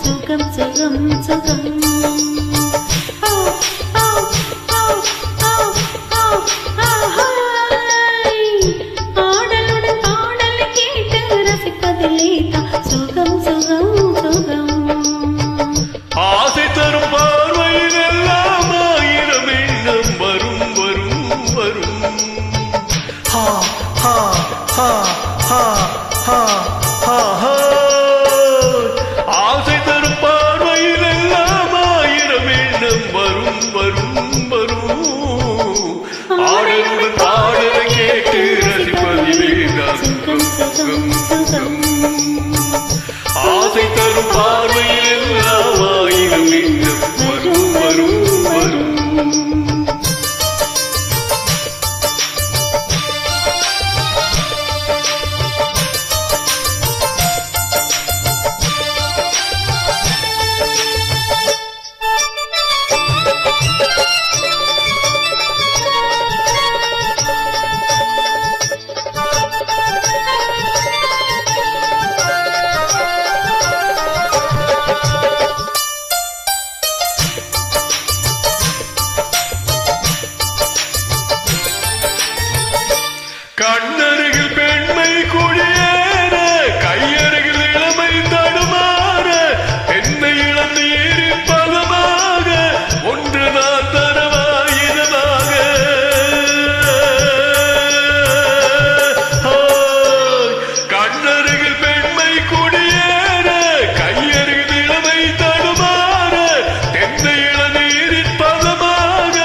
சுகம் சுகம் சுகம் ஆடலுடன் பாடலை கேட்டு ரசிப்பதிலே சுகம் சுகம் சுகம் ஆசை தரும் பார்வையில் எல்லாம் ஆயிரம் எண்ணம் வரும் வரும் வரும் ஹா ஹா ஹா ஹா ஹா ஹா ஹா ஆசை தரும் பார்வையில் எல்லாம் ஆயிரம் எண்ணம் வரும் வரும் வரும் ஆடலுடன் பாடலை கேட்டு ரசிப்பதிலே சுகம் சுகம் சுகம் ஆசை தரும் பார்வையில் எல்லாம் ஆயிரம் எண்ணம் வரும் வரும் வரும் கண்ணருகில் பெண்மை குடியேற கையருகில் இளமை தடுமாற பெண்ணை இழந்து பதமாக ஒன்று நான் தரவாயிரமாக கண்ணருகில் பெண்மை குடியேற கையருகில் இளமை தடுமாற பெண்ணை இழந்து பதமாக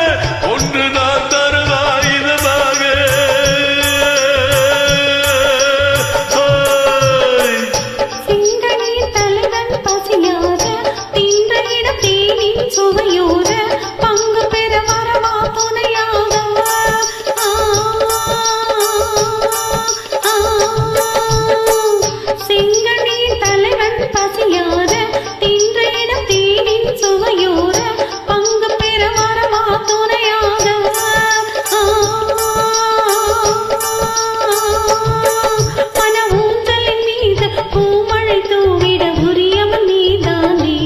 ஒன்று நான் தரவாயிரமாக சுவையோர பங்கு பெற வரவா துணையாக சிங்கனி தலைவன் பசியார தின்ற இடம் தேனின் சுவையோர பங்கு பெற வரவா துணையாக மன ஊஞ்சலின் மீது பூமழை தூவிட உரியவன் நீதானே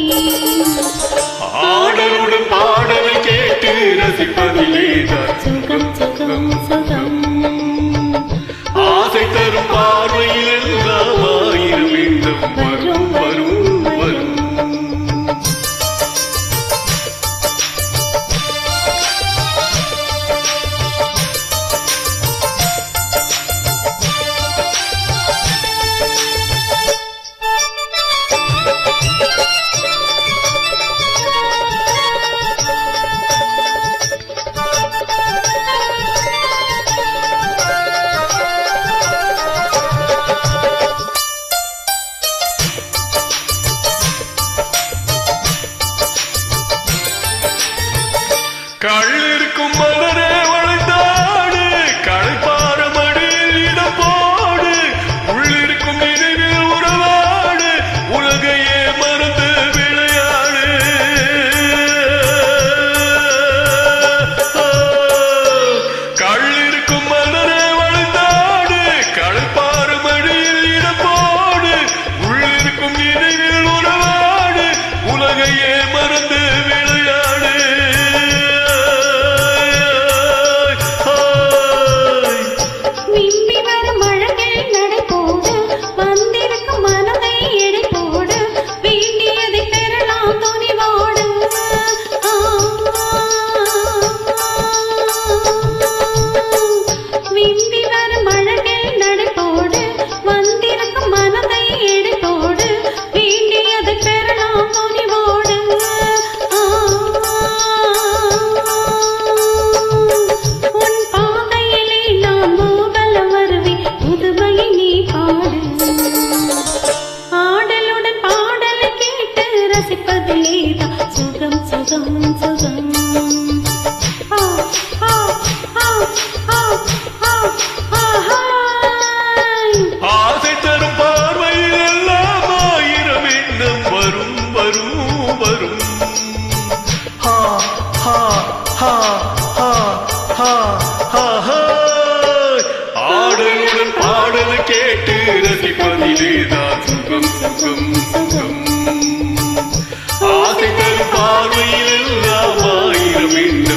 ஆடலுடன் பாடலை கேட்டு ரசிப்பதிலே சுகம் சுகம் சுகம் ஆசை தரும் பார்வையில் எல்லாம் ஆயிரம் எண்ணம் வரும் வரும் வரும் கள்ளிருக்கும் மலரே வளைந்தாடு களைப்பார மடியில் இடம் போடு உள்ளிருக்கும் நினைவில் உறவாடு உலகையே மறந்து விளையாடு கள்ளிருக்கும் மலரே வளைந்தாடு களைப்பார மடியில் இடம் போடு உள்ளிருக்கும் நினைவில் உறவாடு உலகையே மறந்து விளையாடு சுகம் சுகம் ஆ ஆ ஆ ஆ ஆ ஆஹாய் ஆசை தரும் பார்வையில் எல்லாம் ஆயிரம் எண்ணம் வரும் வரும் வரும் ஹா ஹா ஹா ஹா ஹா ஹா ஹா. ஆடலுடன் பாடலை கேட்டு ரசிப்பதிலேதான் சுகம் சுகம் சுகம் ஆசை தரும் பார்வையில் எல்லாம் ஆயிரம் எண்ணம்